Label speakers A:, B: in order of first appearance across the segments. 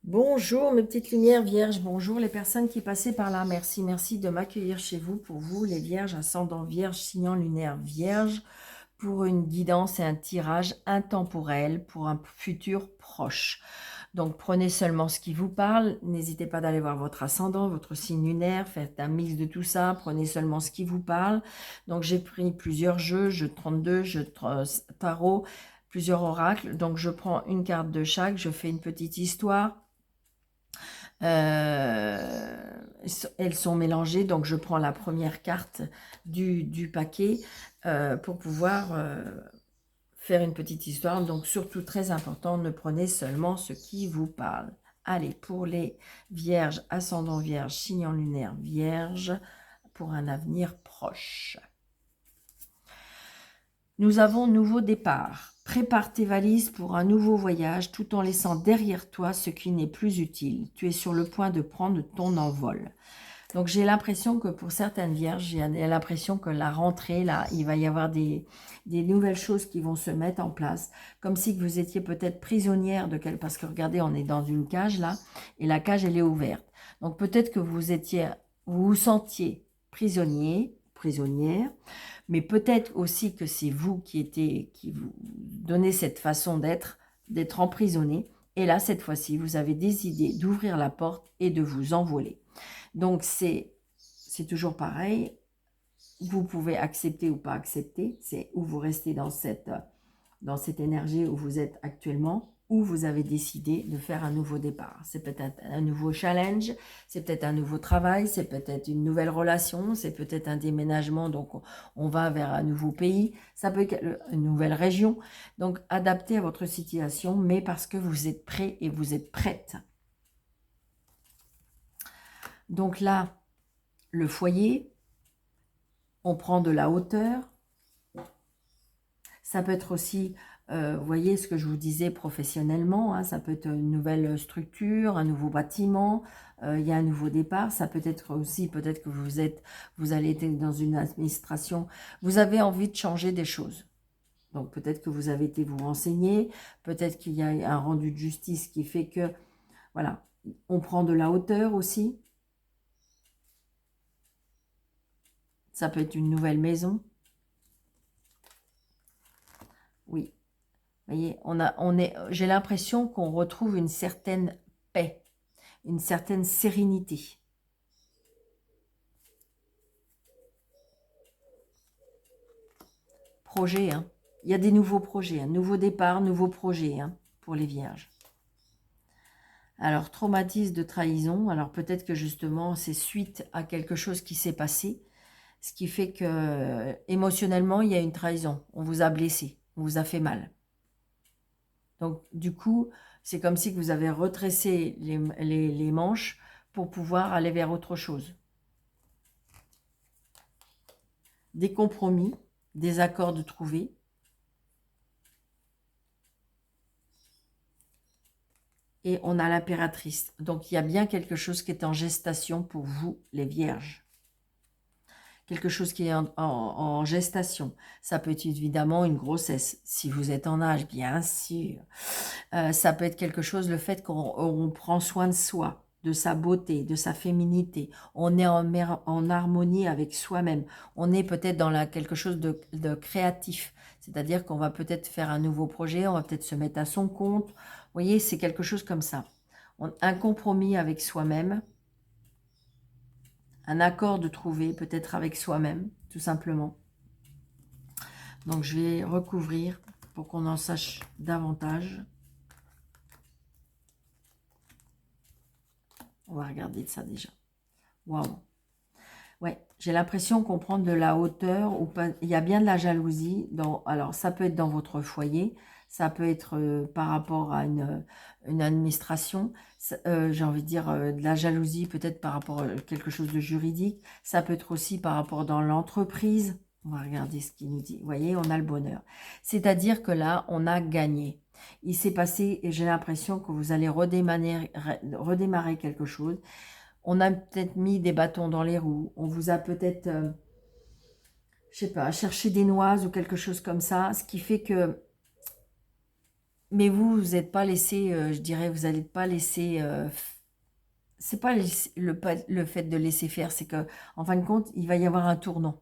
A: Bonjour mes petites lumières vierges, bonjour les personnes qui passaient par là, merci de m'accueillir chez vous, pour vous les vierges, ascendant vierge, signant lunaire vierge, pour une guidance et un tirage intemporel pour un futur proche. Donc prenez seulement ce qui vous parle, n'hésitez pas d'aller voir votre ascendant, votre signe lunaire, faites un mix de tout ça, prenez seulement ce qui vous parle. Donc j'ai pris plusieurs jeux 32, tarot, plusieurs oracles, donc je prends une carte de chaque, je fais une petite histoire. Elles sont mélangées, donc je prends la première carte du paquet pour pouvoir faire une petite histoire. Donc surtout très important, ne prenez seulement ce qui vous parle. Allez, pour les vierges, ascendant vierge, signe lunaire vierge, pour un avenir proche. Nous avons nouveau départ. Prépare tes valises pour un nouveau voyage tout en laissant derrière toi ce qui n'est plus utile. Tu es sur le point de prendre ton envol. Donc j'ai l'impression que pour certaines vierges, j'ai l'impression que la rentrée, là, il va y avoir des nouvelles choses qui vont se mettre en place. Comme si vous étiez peut-être prisonnière de quelque... Parce que regardez, on est dans une cage là, et la cage, elle est ouverte. Donc peut-être que vous vous sentiez prisonnier, prisonnière, mais peut-être aussi que c'est vous qui vous donnez cette façon d'être emprisonné. Et là, cette fois-ci, vous avez décidé d'ouvrir la porte et de vous envoler. Donc, c'est toujours pareil. Vous pouvez accepter ou pas accepter. C'est où vous restez dans cette énergie où vous êtes actuellement, ou vous avez décidé de faire un nouveau départ. C'est peut-être un nouveau challenge, c'est peut-être un nouveau travail, c'est peut-être une nouvelle relation, c'est peut-être un déménagement, donc on va vers un nouveau pays, ça peut être une nouvelle région. Donc, adaptez à votre situation, mais parce que vous êtes prêt et vous êtes prête. Donc là, le foyer, on prend de la hauteur. Ça peut être aussi, vous voyez ce que je vous disais professionnellement, hein, ça peut être une nouvelle structure, un nouveau bâtiment, il y a un nouveau départ. Ça peut être aussi, peut-être que vous allez être dans une administration, vous avez envie de changer des choses. Donc peut-être que vous avez été vous renseigner, peut-être qu'il y a un rendu de justice qui fait que, voilà, on prend de la hauteur aussi. Ça peut être une nouvelle maison. Oui. Vous voyez, j'ai l'impression qu'on retrouve une certaine paix, une certaine sérénité. Projet, hein. Il y a des nouveaux projets, un nouveau départ, nouveau projet, hein, pour les vierges. Alors, traumatisme de trahison, alors peut-être que justement c'est suite à quelque chose qui s'est passé, ce qui fait que émotionnellement il y a une trahison, on vous a blessé, on vous a fait mal. Donc du coup, c'est comme si vous avez retressé les manches pour pouvoir aller vers autre chose. Des compromis, des accords de trouver. Et on a l'impératrice. Donc, il y a bien quelque chose qui est en gestation pour vous, les vierges. Quelque chose qui est en gestation. Ça peut être évidemment une grossesse, si vous êtes en âge, bien sûr. Ça peut être quelque chose, le fait qu'on prend soin de soi, de sa beauté, de sa féminité. On est en harmonie avec soi-même. On est peut-être dans quelque chose de créatif. C'est-à-dire qu'on va peut-être faire un nouveau projet, on va peut-être se mettre à son compte. Vous voyez, c'est quelque chose comme ça. Un compromis avec soi-même, un accord de trouver peut-être avec soi-même, tout simplement. Donc, je vais recouvrir pour qu'on en sache davantage. On va regarder ça déjà. Waouh! Ouais, j'ai l'impression qu'on prend de la hauteur, ou pas, il y a bien de la jalousie. Alors, ça peut être dans votre foyer, ça peut être par rapport à une administration, j'ai envie de dire de la jalousie peut-être par rapport à quelque chose de juridique, ça peut être aussi par rapport dans l'entreprise. On va regarder ce qu'il nous dit. Vous voyez, on a le bonheur. C'est-à-dire que là, on a gagné. Il s'est passé, et j'ai l'impression que vous allez redémarrer quelque chose. On a peut-être mis des bâtons dans les roues. On vous a peut-être, je sais pas, cherché des noises ou quelque chose comme ça. Ce qui fait que Mais vous n'êtes pas laissé, je dirais, vous n'allez pas laisser... c'est pas le fait de laisser faire, c'est que en fin de compte, il va y avoir un tournant.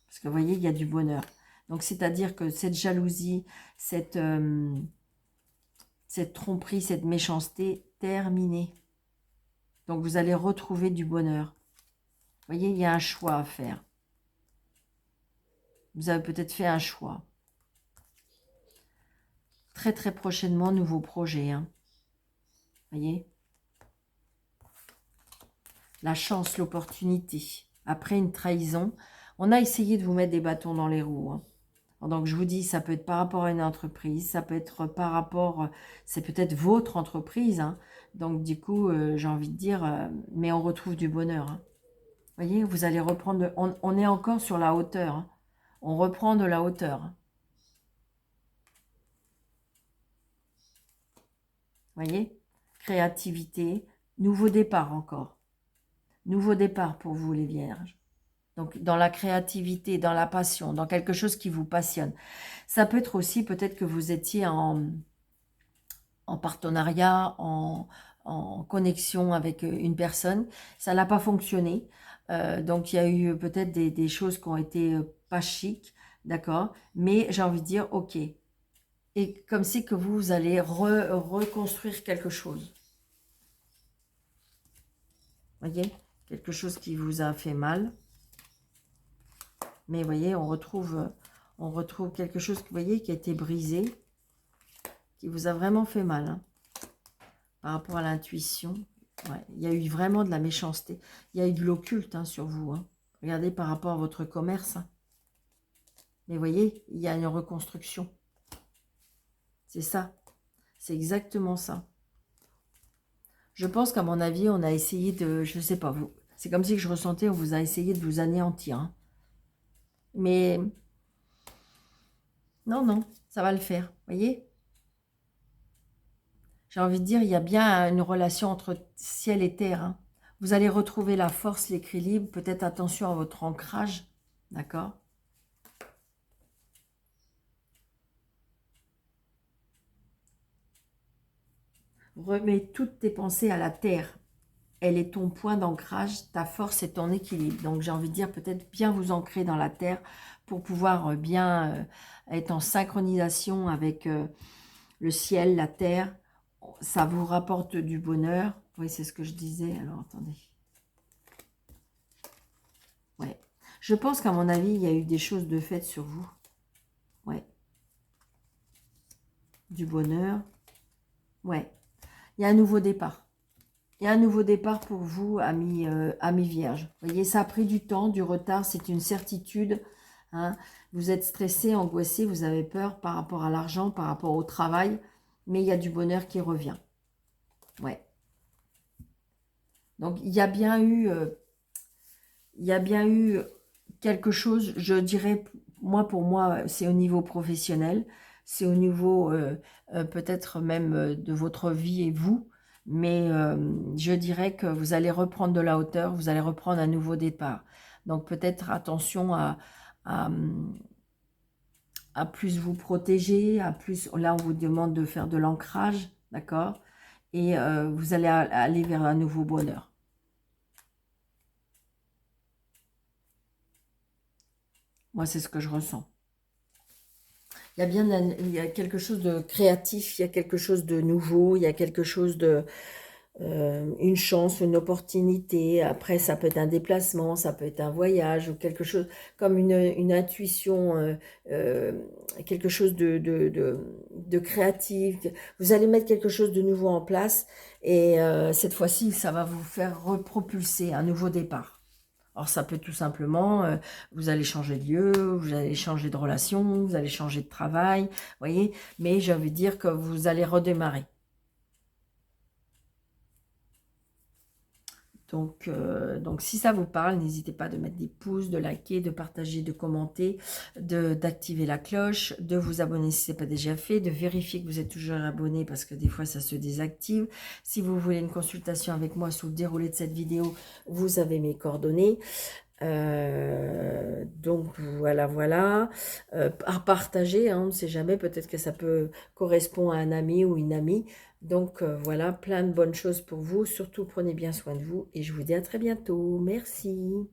A: Parce que vous voyez, il y a du bonheur. Donc, c'est-à-dire que cette jalousie, cette tromperie, cette méchanceté, terminée. Donc, vous allez retrouver du bonheur. Vous voyez, il y a un choix à faire. Vous avez peut-être fait un choix. Très, très prochainement, nouveau projet. Hein. Vous voyez? La chance, l'opportunité. Après une trahison, on a essayé de vous mettre des bâtons dans les roues. Hein. Donc, je vous dis, ça peut être par rapport à une entreprise, ça peut être par rapport, c'est peut-être votre entreprise. Hein. Donc, du coup, j'ai envie de dire, mais on retrouve du bonheur. Hein. Vous voyez, vous allez reprendre, on est encore sur la hauteur. Hein. On reprend de la hauteur. Hein. Vous voyez, créativité, nouveau départ encore. Nouveau départ pour vous, les vierges. Donc, dans la créativité, dans la passion, dans quelque chose qui vous passionne. Ça peut être aussi, peut-être que vous étiez en partenariat, en connexion avec une personne. Ça n'a pas fonctionné. Donc, il y a eu peut-être des choses qui ont été pas chic, d'accord? Mais j'ai envie de dire, ok. Et comme c'est que vous allez reconstruire quelque chose. Voyez? Quelque chose qui vous a fait mal. Mais vous voyez, on retrouve quelque chose, vous voyez, qui a été brisé, qui vous a vraiment fait mal. Hein, par rapport à l'intuition. Ouais, il y a eu vraiment de la méchanceté. Il y a eu de l'occulte hein, sur vous. Hein. Regardez par rapport à votre commerce. Hein. Mais vous voyez, il y a une reconstruction. C'est ça. C'est exactement ça. Je pense qu'à mon avis, on a essayé de... Je ne sais pas, vous. C'est comme si je ressentais, on vous a essayé de vous anéantir. Hein. Mais non, non, ça va le faire. Vous voyez? J'ai envie de dire, il y a bien une relation entre ciel et terre. Hein. Vous allez retrouver la force, l'équilibre. Peut-être attention à votre ancrage. D'accord? Remets toutes tes pensées à la terre. Elle est ton point d'ancrage, ta force et ton équilibre. Donc, j'ai envie de dire peut-être bien vous ancrer dans la terre pour pouvoir bien être en synchronisation avec le ciel, la terre. Ça vous rapporte du bonheur. Oui, c'est ce que je disais. Alors, attendez. Ouais. Je pense qu'à mon avis, il y a eu des choses de faites sur vous. Ouais. Du bonheur. Ouais. Il y a un nouveau départ. Il y a un nouveau départ pour vous, amis vierges. Vous voyez, ça a pris du temps, du retard, c'est une certitude. Hein. Vous êtes stressé, angoissé, vous avez peur par rapport à l'argent, par rapport au travail. Mais il y a du bonheur qui revient. Ouais. Donc, il y a bien eu quelque chose, je dirais, pour moi, c'est au niveau professionnel. C'est au niveau peut-être même de votre vie et vous. Mais je dirais que vous allez reprendre de la hauteur, vous allez reprendre un nouveau départ. Donc peut-être attention à, à plus vous protéger, à plus, là on vous demande de faire de l'ancrage, d'accord? Et vous allez aller vers un nouveau bonheur. Moi, c'est ce que je ressens. Il y a quelque chose de créatif, il y a quelque chose de nouveau, il y a quelque chose de... une chance, une opportunité. Après, ça peut être un déplacement, ça peut être un voyage ou quelque chose comme une intuition, quelque chose de créatif. Vous allez mettre quelque chose de nouveau en place et cette fois-ci, ça va vous faire repropulser un nouveau départ. Alors, ça peut tout simplement, vous allez changer de lieu, vous allez changer de relation, vous allez changer de travail, vous voyez, mais j'ai envie de dire que vous allez redémarrer. Donc, si ça vous parle, n'hésitez pas de mettre des pouces, de liker, de partager, de commenter, d'activer la cloche, de vous abonner si ce n'est pas déjà fait, de vérifier que vous êtes toujours abonné parce que des fois ça se désactive. Si vous voulez une consultation avec moi sur le déroulé de cette vidéo, vous avez mes coordonnées. Donc voilà, voilà. À partager, hein, on ne sait jamais, peut-être que ça peut correspondre à un ami ou une amie. Donc voilà, plein de bonnes choses pour vous. Surtout, prenez bien soin de vous et je vous dis à très bientôt. Merci.